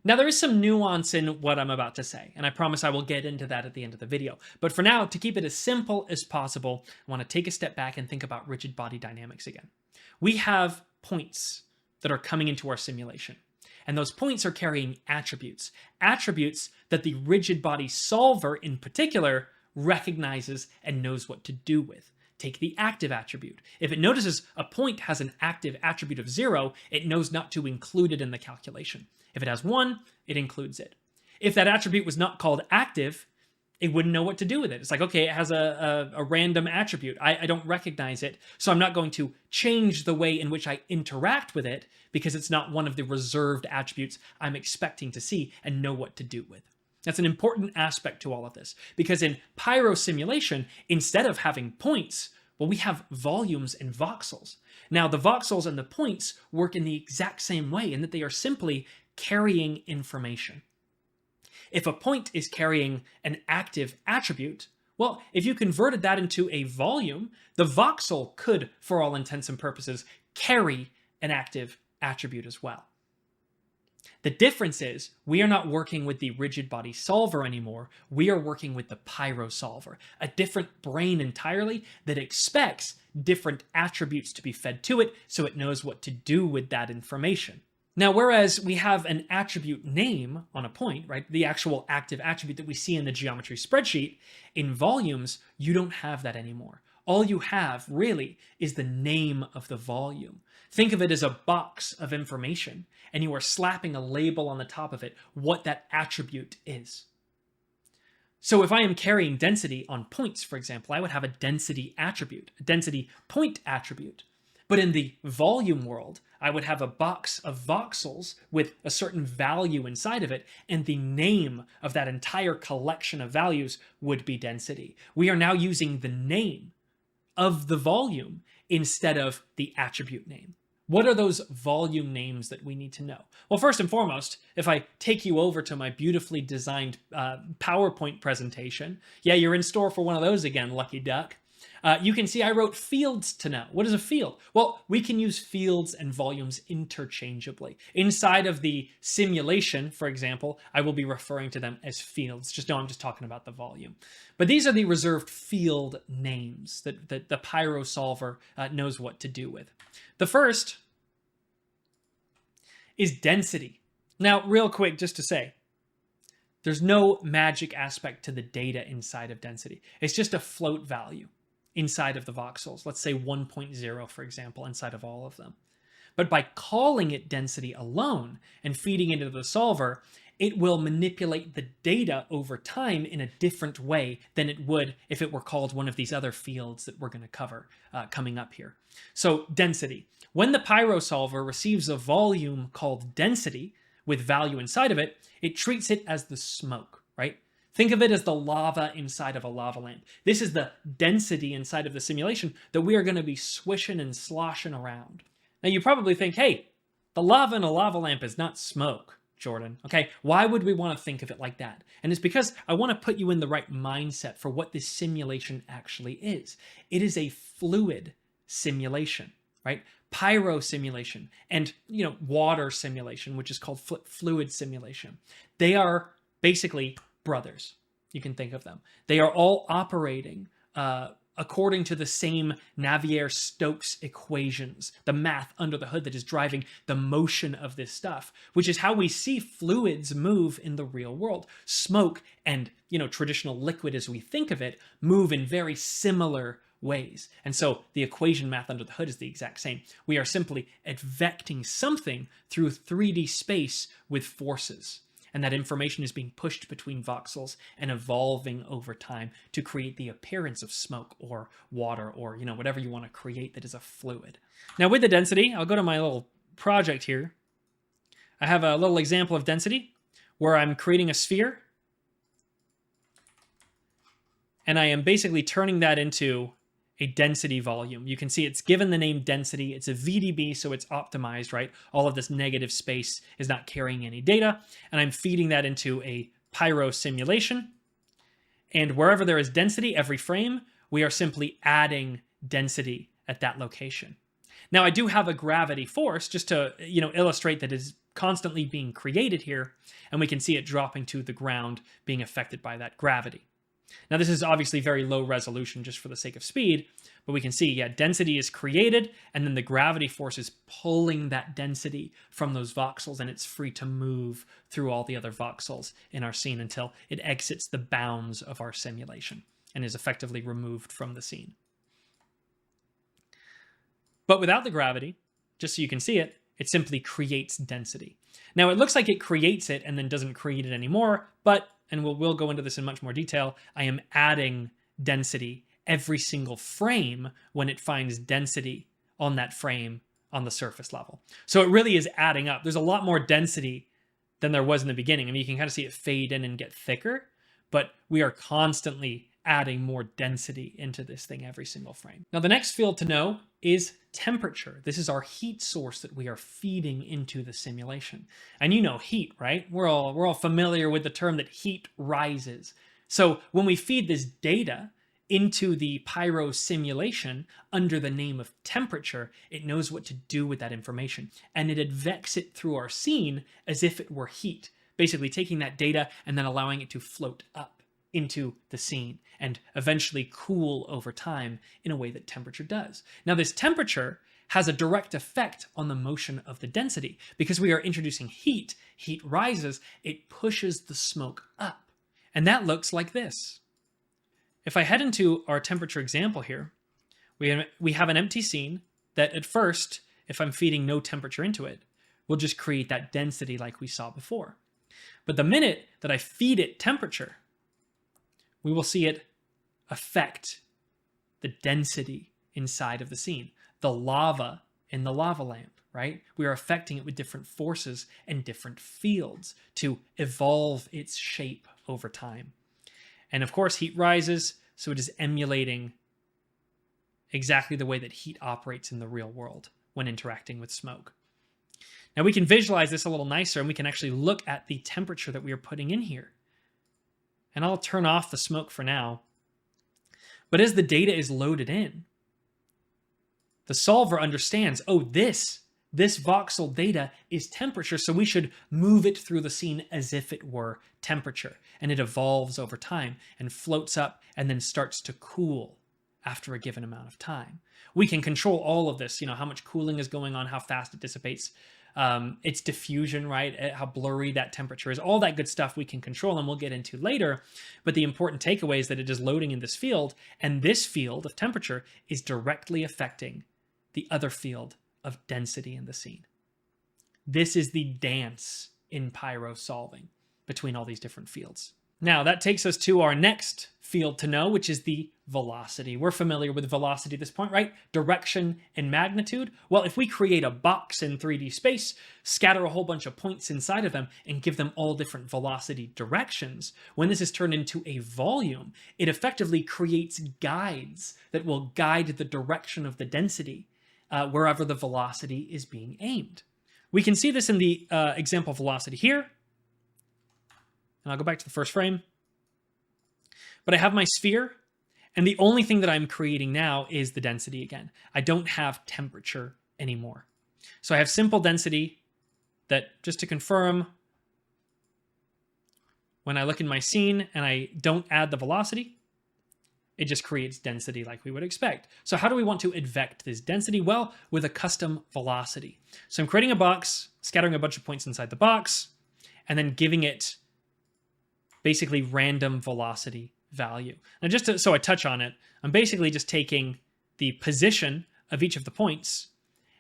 Now, there is some nuance in what I'm about to say, and I promise I will get into that at the end of the video. But for now, to keep it as simple as possible, I want to take a step back and think about rigid body dynamics again. We have points that are coming into our simulation, and those points are carrying attributes. Attributes that the rigid body solver in particular recognizes and knows what to do with. Take the active attribute. If it notices a point has an active attribute of 0, it knows not to include it in the calculation. If it has 1, it includes it. If that attribute was not called active, it wouldn't know what to do with it. It's like, okay, it has a random attribute. I don't recognize it, so I'm not going to change the way in which I interact with it because it's not one of the reserved attributes I'm expecting to see and know what to do with. That's an important aspect to all of this, because in Pyro simulation, instead of having points, well, we have volumes and voxels. Now, the voxels and the points work in the exact same way in that they are simply carrying information. If a point is carrying an active attribute, well, if you converted that into a volume, the voxel could, for all intents and purposes, carry an active attribute as well. The difference is we are not working with the rigid body solver anymore. We are working with the Pyro solver, a different brain entirely that expects different attributes to be fed to it so it knows what to do with that information. Now, whereas we have an attribute name on a point, right, the actual active attribute that we see in the geometry spreadsheet, in volumes, you don't have that anymore. All you have, really, is the name of the volume. Think of it as a box of information, and you are slapping a label on the top of it, what that attribute is. So if I am carrying density on points, for example, I would have a density attribute, a density point attribute. But in the volume world, I would have a box of voxels with a certain value inside of it, and the name of that entire collection of values would be density. We are now using the name of the volume instead of the attribute name. What are those volume names that we need to know? Well, first and foremost, if I take you over to my beautifully designed PowerPoint presentation, yeah, you're in store for one of those again, lucky duck. You can see I wrote fields to know. What is a field? Well, we can use fields and volumes interchangeably. Inside of the simulation, for example, I will be referring to them as fields. Just know I'm just talking about the volume. But these are the reserved field names that the Pyro solver knows what to do with. The first is density. Now, real quick, just to say, there's no magic aspect to the data inside of density. It's just a float value inside of the voxels. Let's say 1.0, for example, inside of all of them. But by calling it density alone and feeding into the solver, it will manipulate the data over time in a different way than it would if it were called one of these other fields that we're going to cover coming up here. So density. When the Pyro solver receives a volume called density with value inside of it, it treats it as the smoke, right? Think of it as the lava inside of a lava lamp. This is the density inside of the simulation that we are going to be swishing and sloshing around. Now you probably think, hey, the lava in a lava lamp is not smoke, Jordan. Okay, why would we want to think of it like that? And it's because I want to put you in the right mindset for what this simulation actually is. It is a fluid simulation, right? Pyro simulation and, water simulation, which is called fluid simulation. They are basically brothers. You can think of them. They are all operating according to the same Navier-Stokes equations, the math under the hood that is driving the motion of this stuff, which is how we see fluids move in the real world. Smoke and, traditional liquid as we think of it move in very similar ways. And so the equation math under the hood is the exact same. We are simply advecting something through 3D space with forces. And that information is being pushed between voxels and evolving over time to create the appearance of smoke or water or, whatever you want to create that is a fluid. Now with the density, I'll go to my little project here. I have a little example of density where I'm creating a sphere. And I am basically turning that into a density volume. You can see it's given the name density. It's a VDB, so it's optimized, right? All of this negative space is not carrying any data. And I'm feeding that into a Pyro simulation. And wherever there is density, every frame, we are simply adding density at that location. Now, I do have a gravity force just to, illustrate that it's constantly being created here, and we can see it dropping to the ground, being affected by that gravity. Now, this is obviously very low resolution just for the sake of speed, but we can see, yeah, density is created, and then the gravity force is pulling that density from those voxels, and it's free to move through all the other voxels in our scene until it exits the bounds of our simulation and is effectively removed from the scene. But without the gravity, just so you can see it, it simply creates density. Now, it looks like it creates it and then doesn't create it anymore, but, and we'll go into this in much more detail, I am adding density every single frame when it finds density on that frame on the surface level. So it really is adding up. There's a lot more density than there was in the beginning. I mean, you can kind of see it fade in and get thicker, but we are constantly adding more density into this thing every single frame. Now, the next field to know is temperature. This is our heat source that we are feeding into the simulation. And you know heat, right? We're all familiar with the term that heat rises. So when we feed this data into the Pyro simulation under the name of temperature, it knows what to do with that information. And it advects it through our scene as if it were heat, basically taking that data and then allowing it to float up into the scene and eventually cool over time in a way that temperature does. Now, this temperature has a direct effect on the motion of the density. Because we are introducing heat, heat rises, it pushes the smoke up. And that looks like this. If I head into our temperature example here, we have an empty scene that at first, if I'm feeding no temperature into it, will just create that density like we saw before. But the minute that I feed it temperature, we will see it affect the density inside of the scene, the lava in the lava lamp, right? We are affecting it with different forces and different fields to evolve its shape over time. And of course, heat rises, so it is emulating exactly the way that heat operates in the real world when interacting with smoke. Now we can visualize this a little nicer, and we can actually look at the temperature that we are putting in here. And I'll turn off the smoke for now. But as the data is loaded in, the solver understands, oh, this voxel data is temperature, so we should move it through the scene as if it were temperature. And it evolves over time and floats up and then starts to cool after a given amount of time. We can control all of this, how much cooling is going on, how fast it dissipates, its diffusion, right? How blurry that temperature is, all that good stuff we can control and we'll get into later. But the important takeaway is that it is loading in this field, and this field of temperature is directly affecting the other field of density in the scene. This is the dance in Pyro solving between all these different fields. Now that takes us to our next field to know, which is the velocity. We're familiar with velocity at this point, right? Direction and magnitude. Well, if we create a box in 3D space, scatter a whole bunch of points inside of them, and give them all different velocity directions, when this is turned into a volume, it effectively creates guides that will guide the direction of the density wherever the velocity is being aimed. We can see this in the example velocity here. And I'll go back to the first frame. But I have my sphere, and the only thing that I'm creating now is the density again. I don't have temperature anymore. So I have simple density that, just to confirm, when I look in my scene and I don't add the velocity, it just creates density like we would expect. So how do we want to advect this density? Well, with a custom velocity. So I'm creating a box, scattering a bunch of points inside the box, and then giving it basically random velocity value. Now just so I touch on it, I'm basically just taking the position of each of the points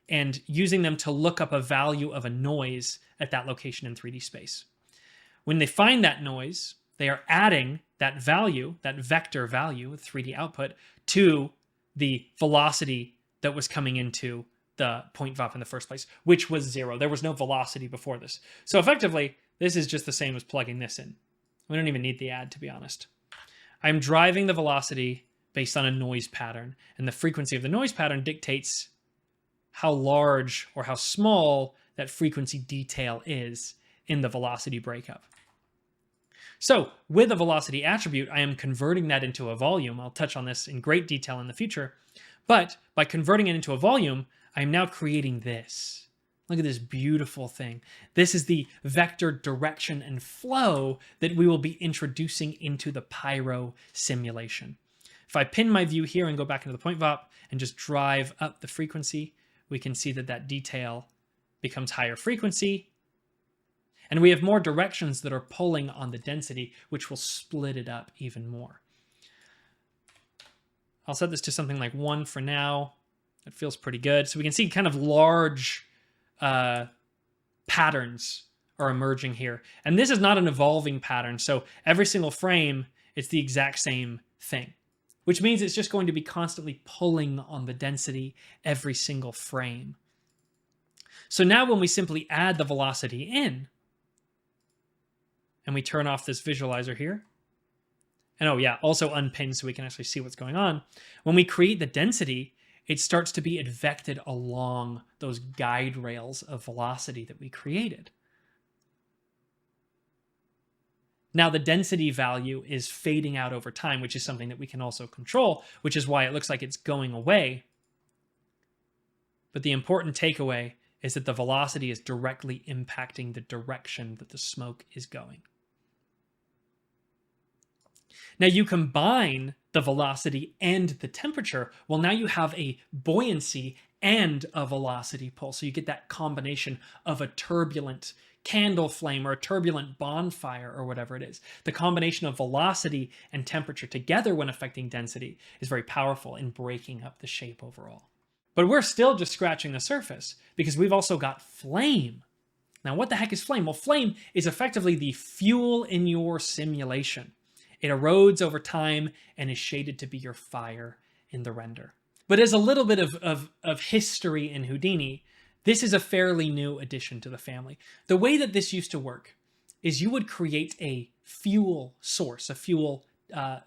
and using them to look up a value of a noise at that location in 3D space. When they find that noise, they are adding that value, that vector value, 3D output, to the velocity that was coming into the point VOP in the first place, which was 0. There was no velocity before this. So effectively, this is just the same as plugging this in. We don't even need the add, to be honest. I'm driving the velocity based on a noise pattern, and the frequency of the noise pattern dictates how large or how small that frequency detail is in the velocity breakup. So with a velocity attribute, I am converting that into a volume. I'll touch on this in great detail in the future. But by converting it into a volume, I am now creating this. Look at this beautiful thing. This is the vector direction and flow that we will be introducing into the Pyro simulation. If I pin my view here and go back into the point VOP and just drive up the frequency, we can see that that detail becomes higher frequency. And we have more directions that are pulling on the density, which will split it up even more. I'll set this to something like 1 for now. It feels pretty good. So we can see kind of large patterns are emerging here. And this is not an evolving pattern. So every single frame, it's the exact same thing, which means it's just going to be constantly pulling on the density every single frame. So now when we simply add the velocity in, and we turn off this visualizer here, and oh yeah, also unpin so we can actually see what's going on. When we create the density, it starts to be advected along those guide rails of velocity that we created. Now the density value is fading out over time, which is something that we can also control, which is why it looks like it's going away. But the important takeaway is that the velocity is directly impacting the direction that the smoke is going. Now you combine the velocity and the temperature, well now you have a buoyancy and a velocity pull. So you get that combination of a turbulent candle flame or a turbulent bonfire or whatever it is. The combination of velocity and temperature together when affecting density is very powerful in breaking up the shape overall. But we're still just scratching the surface because we've also got flame. Now what the heck is flame? Well, flame is effectively the fuel in your simulation. It erodes over time and is shaded to be your fire in the render. But as a little bit of history in Houdini, this is a fairly new addition to the family. The way that this used to work is you would create a fuel source, a fuel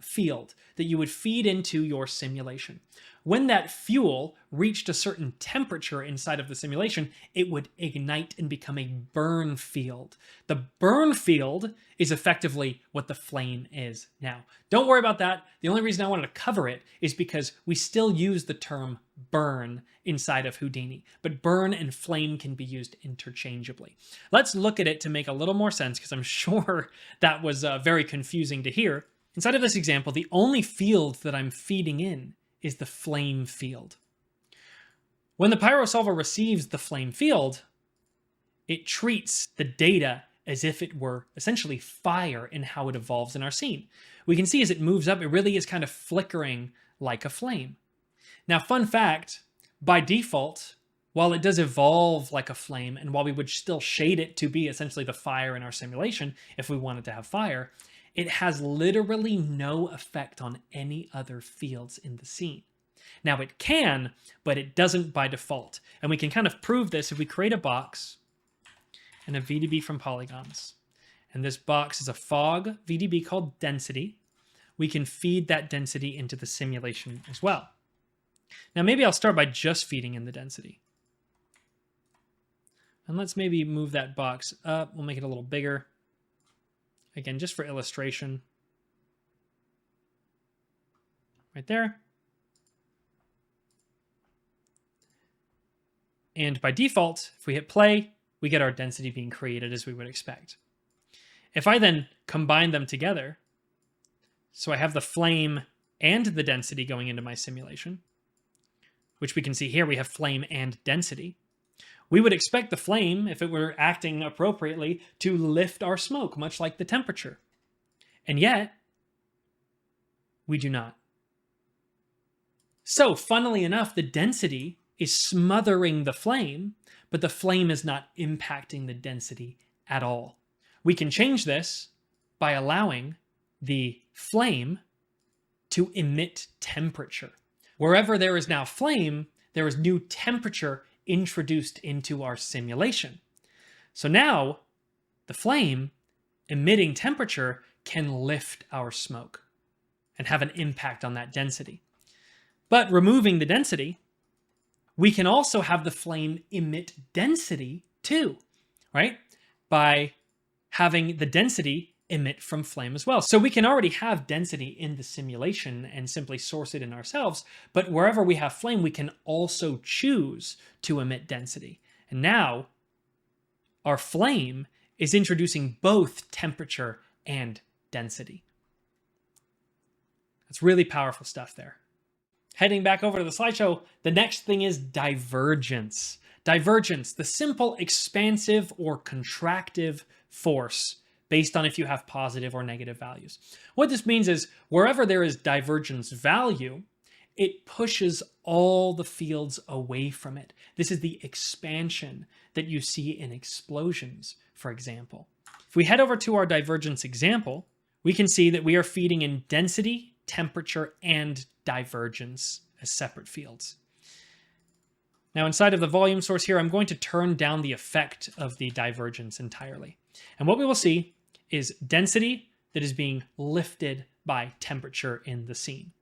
field that you would feed into your simulation. When that fuel reached a certain temperature inside of the simulation, it would ignite and become a burn field. The burn field is effectively what the flame is now. Don't worry about that. The only reason I wanted to cover it is because we still use the term burn inside of Houdini, but burn and flame can be used interchangeably. Let's look at it to make a little more sense because I'm sure that was very confusing to hear. Inside of this example, the only field that I'm feeding in is the flame field. When the Pyro solver receives the flame field, it treats the data as if it were essentially fire in how it evolves in our scene. We can see as it moves up, it really is kind of flickering like a flame. Now, fun fact, by default, while it does evolve like a flame, and while we would still shade it to be essentially the fire in our simulation, if we wanted to have fire, it has literally no effect on any other fields in the scene. Now it can, but it doesn't by default. And we can kind of prove this if we create a box and a VDB from polygons. And this box is a fog VDB called density. We can feed that density into the simulation as well. Now maybe I'll start by just feeding in the density. And let's maybe move that box up. We'll make it a little bigger. Again, just for illustration. Right there. And by default, if we hit play, we get our density being created as we would expect. If I then combine them together, so I have the flame and the density going into my simulation, which we can see here, we have flame and density. We would expect the flame, if it were acting appropriately, to lift our smoke, much like the temperature. And yet, we do not. So, funnily enough, the density is smothering the flame, but the flame is not impacting the density at all. We can change this by allowing the flame to emit temperature. Wherever there is now flame, there is new temperature introduced into our simulation. So now the flame emitting temperature can lift our smoke and have an impact on that density. But removing the density, we can also have the flame emit density too, right? By having the density emit from flame as well. So we can already have density in the simulation and simply source it in ourselves, but wherever we have flame, we can also choose to emit density. And now our flame is introducing both temperature and density. That's really powerful stuff there. Heading back over to the slideshow, the next thing is divergence. Divergence, the simple expansive or contractive force based on if you have positive or negative values. What this means is wherever there is divergence value, it pushes all the fields away from it. This is the expansion that you see in explosions, for example. If we head over to our divergence example, we can see that we are feeding in density, temperature, and divergence as separate fields. Now inside of the volume source here, I'm going to turn down the effect of the divergence entirely. And what we will see is density that is being lifted by temperature in the scene.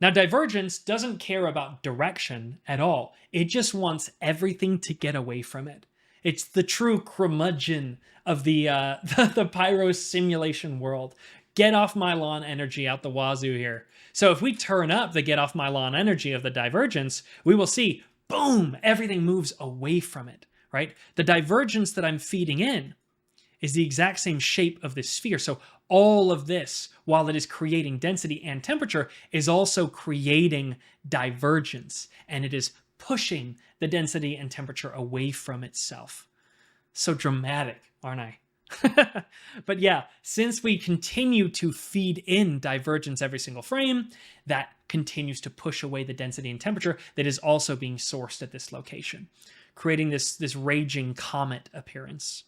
Now divergence doesn't care about direction at all. It just wants everything to get away from it. It's the true curmudgeon of the Pyro simulation world. Get off my lawn energy out the wazoo here. So if we turn up the get off my lawn energy of the divergence, we will see, boom, everything moves away from it, right? The divergence that I'm feeding in is the exact same shape of this sphere. So all of this, while it is creating density and temperature, is also creating divergence, and it is pushing the density and temperature away from itself. So dramatic, aren't I? But yeah, since we continue to feed in divergence every single frame, that continues to push away the density and temperature that is also being sourced at this location, creating this raging comet appearance.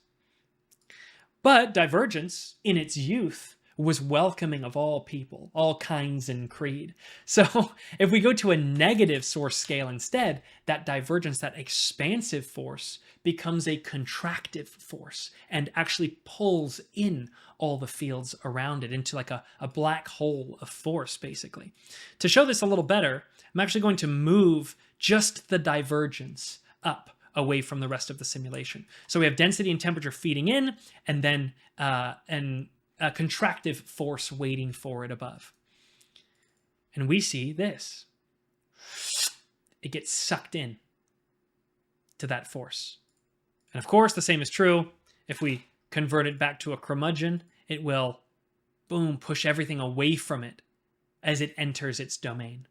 But divergence, in its youth, was welcoming of all people, all kinds and creed. So if we go to a negative source scale instead, that divergence, that expansive force, becomes a contractive force and actually pulls in all the fields around it into like a black hole of force, basically. To show this a little better, I'm actually going to move just the divergence up away from the rest of the simulation. So we have density and temperature feeding in, and then a contractive force waiting for it above. And we see this. It gets sucked in to that force. And of course, the same is true. If we convert it back to a curmudgeon, it will, boom, push everything away from it as it enters its domain.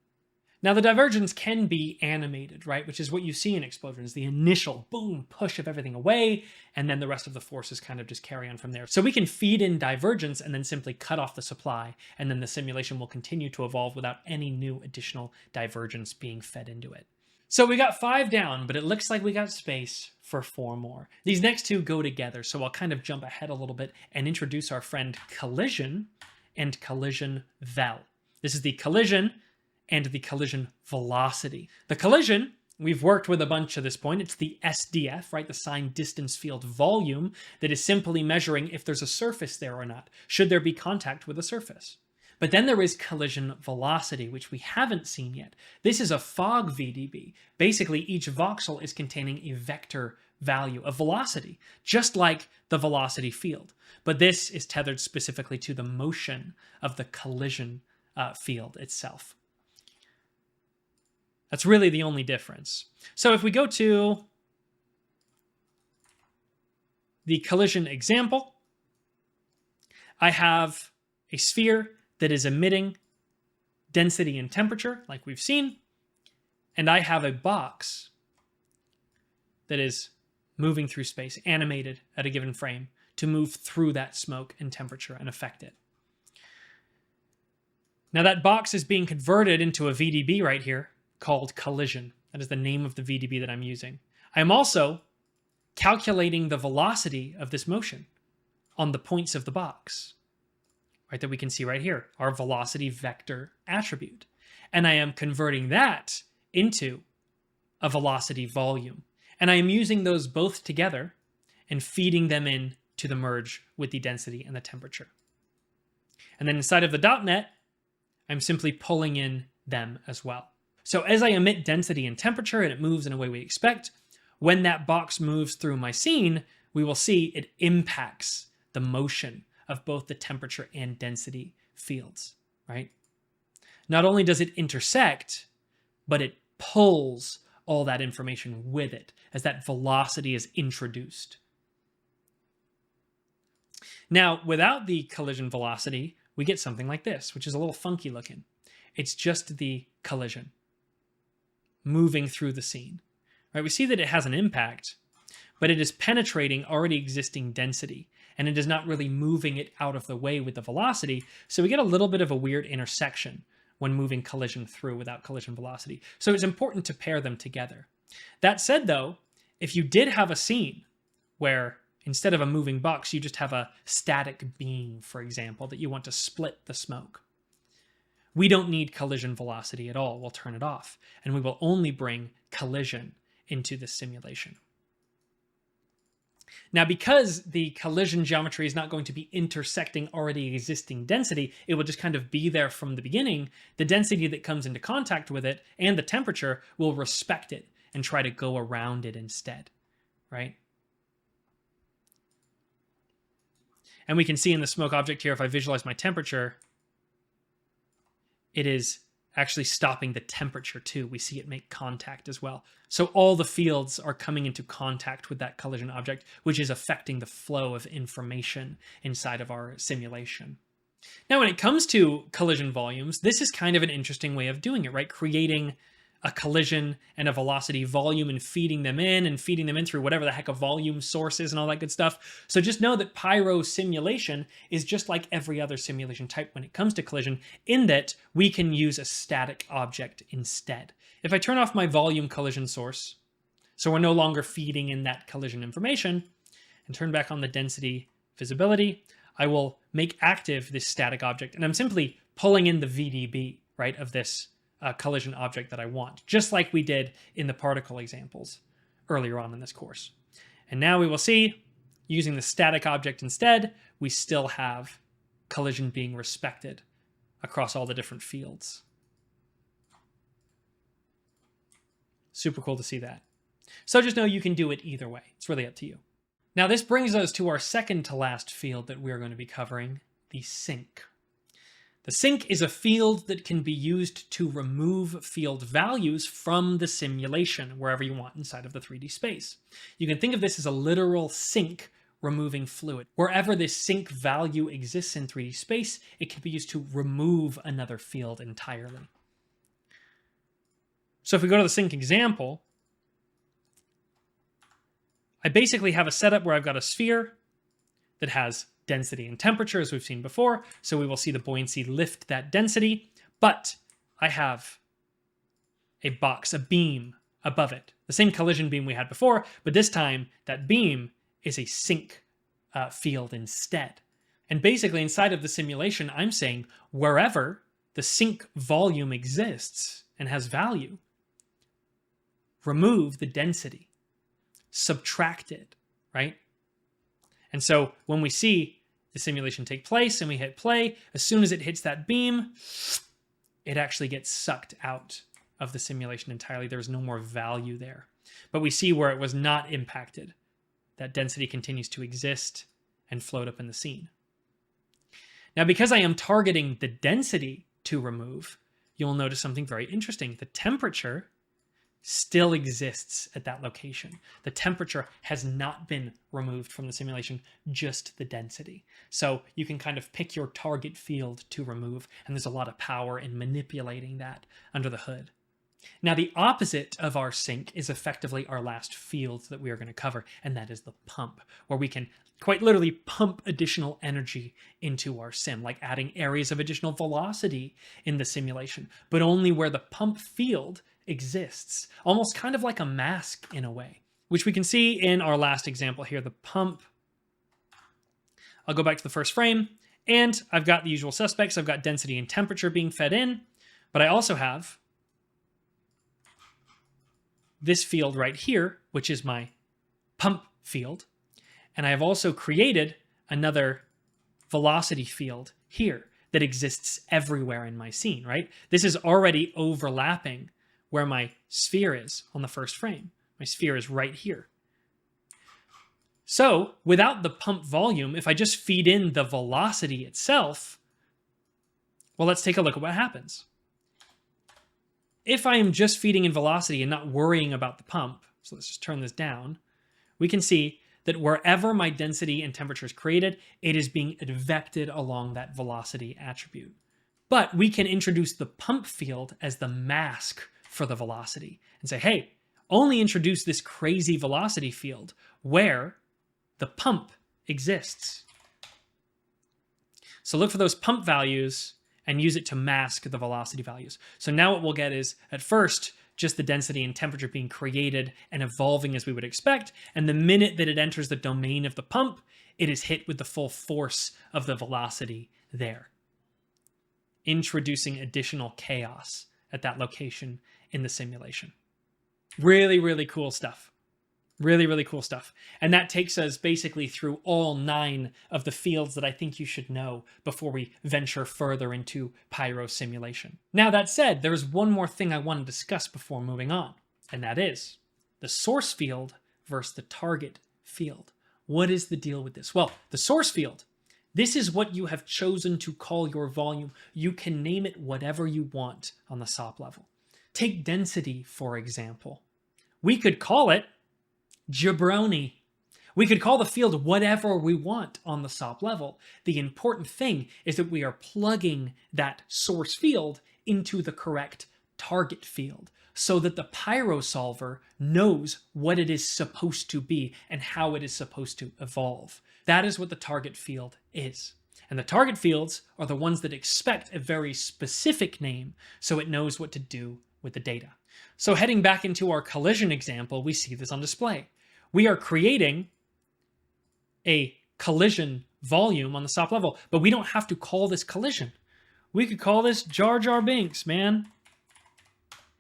Now, the divergence can be animated, right? Which is what you see in explosions, the initial boom push of everything away, and then the rest of the forces kind of just carry on from there. So we can feed in divergence and then simply cut off the supply, and then the simulation will continue to evolve without any new additional divergence being fed into it. So we got 5 down, but it looks like we got space for 4 more. These next 2 go together, so I'll kind of jump ahead a little bit and introduce our friend collision and collision vel. This is the collision and the collision velocity. The collision, we've worked with a bunch to this point. It's the SDF, right? The sign distance field volume that is simply measuring if there's a surface there or not. Should there be contact with a surface? But then there is collision velocity, which we haven't seen yet. This is a fog VDB. Basically, each voxel is containing a vector value of velocity, just like the velocity field. But this is tethered specifically to the motion of the collision field itself. That's really the only difference. So if we go to the collision example, I have a sphere that is emitting density and temperature, like we've seen, and I have a box that is moving through space, animated at a given frame, to move through that smoke and temperature and affect it. Now that box is being converted into a VDB right here, called collision. That is the name of the VDB that I'm using. I'm also calculating the velocity of this motion on the points of the box, right, that we can see right here, our velocity vector attribute. And I am converting that into a velocity volume. And I am using those both together and feeding them in to the merge with the density and the temperature. And then inside of the .NET, I'm simply pulling in them as well. So as I emit density and temperature and it moves in a way we expect, when that box moves through my scene, we will see it impacts the motion of both the temperature and density fields, right? Not only does it intersect, but it pulls all that information with it as that velocity is introduced. Now, without the collision velocity, we get something like this, which is a little funky looking. It's just the collision moving through the scene. Right? We see that it has an impact, but it is penetrating already existing density, and it is not really moving it out of the way with the velocity, so we get a little bit of a weird intersection when moving collision through without collision velocity. So it's important to pair them together. That said, though, if you did have a scene where instead of a moving box, you just have a static beam, for example, that you want to split the smoke, we don't need collision velocity at all. We'll turn it off, and we will only bring collision into the simulation. Now, because the collision geometry is not going to be intersecting already existing density, it will just kind of be there from the beginning. The density that comes into contact with it and the temperature will respect it and try to go around it instead, right? And we can see in the smoke object here, if I visualize my temperature, it is actually stopping the temperature too. We see it make contact as well. So all the fields are coming into contact with that collision object, which is affecting the flow of information inside of our simulation. Now, when it comes to collision volumes, this is kind of an interesting way of doing it, right? Creating a collision and a velocity volume and feeding them in through whatever the heck a volume source is and all that good stuff. So just know that Pyro simulation is just like every other simulation type when it comes to collision, in that we can use a static object instead. If I turn off my volume collision source, so we're no longer feeding in that collision information, and turn back on the density visibility, I will make active this static object, and I'm simply pulling in the VDB, right, of this collision object that I want, just like we did in the particle examples earlier on in this course. And now we will see, using the static object instead, we still have collision being respected across all the different fields. Super cool to see that. So just know you can do it either way. It's really up to you. Now this brings us to our second to last field that we're going to be covering, the sink. The sink is a field that can be used to remove field values from the simulation wherever you want inside of the 3D space. You can think of this as a literal sink removing fluid. Wherever this sink value exists in 3D space, it can be used to remove another field entirely. So if we go to the sink example, I basically have a setup where I've got a sphere that has density and temperature, as we've seen before, so we will see the buoyancy lift that density, but I have a box, a beam above it, the same collision beam we had before, but this time that beam is a sink field instead. And basically inside of the simulation, I'm saying wherever the sink volume exists and has value, remove the density, subtract it, right? And so when we see the simulation take place and we hit play, as soon as it hits that beam, it actually gets sucked out of the simulation entirely. There's no more value there. But we see where it was not impacted, that density continues to exist and float up in the scene. Now, because I am targeting the density to remove, you'll notice something very interesting. The temperature still exists at that location. The temperature has not been removed from the simulation, just the density. So you can kind of pick your target field to remove, and there's a lot of power in manipulating that under the hood. Now, the opposite of our sink is effectively our last field that we are going to cover, and that is the pump, where we can quite literally pump additional energy into our sim, like adding areas of additional velocity in the simulation, but only where the pump field exists, almost kind of like a mask in a way, which we can see in our last example here, the pump. I'll go back to the first frame, and I've got the usual suspects. I've got density and temperature being fed in, but I also have this field right here, which is my pump field, and I have also created another velocity field here that exists everywhere in my scene, right? This is already overlapping where my sphere is on the first frame. My sphere is right here. So without the pump volume, if I just feed in the velocity itself, well, let's take a look at what happens. if I am just feeding in velocity and not worrying about the pump, so let's just turn this down, we can see that wherever my density and temperature is created, it is being advected along that velocity attribute. But we can introduce the pump field as the mask for the velocity and say, hey, only introduce this crazy velocity field where the pump exists. So look for those pump values and use it to mask the velocity values. So now what we'll get is, at first, just the density and temperature being created and evolving as we would expect, and the minute that it enters the domain of the pump, it is hit with the full force of the velocity there, introducing additional chaos at that location in the simulation. Really, really cool stuff. Really, really cool stuff. And that takes us basically through all 9 of the fields that I think you should know before we venture further into Pyro simulation. Now, that said, there's one more thing I want to discuss before moving on, and that is the source field versus the target field. What is the deal with this? Well, the source field, this is what you have chosen to call your volume. You can name it whatever you want on the SOP level. Take density, for example. We could call it jabroni. We could call the field whatever we want on the SOP level. The important thing is that we are plugging that source field into the correct target field so that the Pyro solver knows what it is supposed to be and how it is supposed to evolve. That is what the target field is. And the target fields are the ones that expect a very specific name so it knows what to do with the data. So heading back into our collision example, we see this on display. We are creating a collision volume on the SOP level, but we don't have to call this collision. We could call this Jar Jar Binks, man.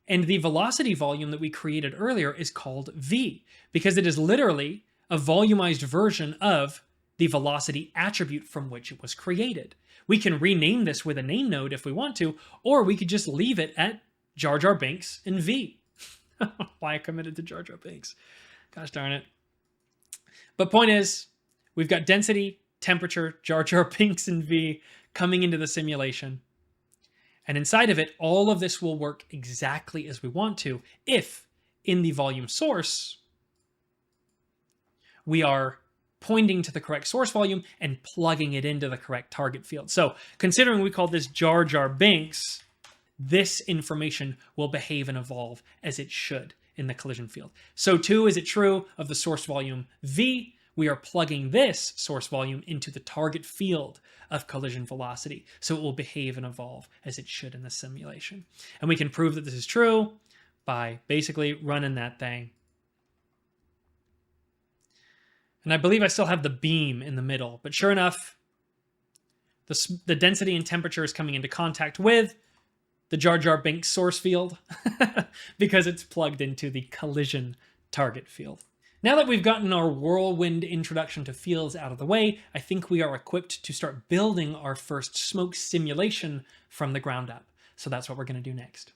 And the velocity volume that we created earlier is called V, because it is literally a volumized version of the velocity attribute from which it was created. We can rename this with a name node if we want to, or we could just leave it at Jar Jar Binks and V. Why I committed to Jar Jar Binks? Gosh darn it. But point is, we've got density, temperature, Jar Jar Binks, and V coming into the simulation. And inside of it, all of this will work exactly as we want to if, in the volume source, we are pointing to the correct source volume and plugging it into the correct target field. So considering we call this Jar Jar Binks, this information will behave and evolve as it should in the collision field. So too is it true of the source volume V. We are plugging this source volume into the target field of collision velocity, so it will behave and evolve as it should in the simulation. And we can prove that this is true by basically running that thing. And I believe I still have the beam in the middle, but sure enough, the density and temperature is coming into contact with the Jar Jar Binks source field because it's plugged into the collision target field. Now that we've gotten our whirlwind introduction to fields out of the way, I think we are equipped to start building our first smoke simulation from the ground up. So that's what we're going to do next.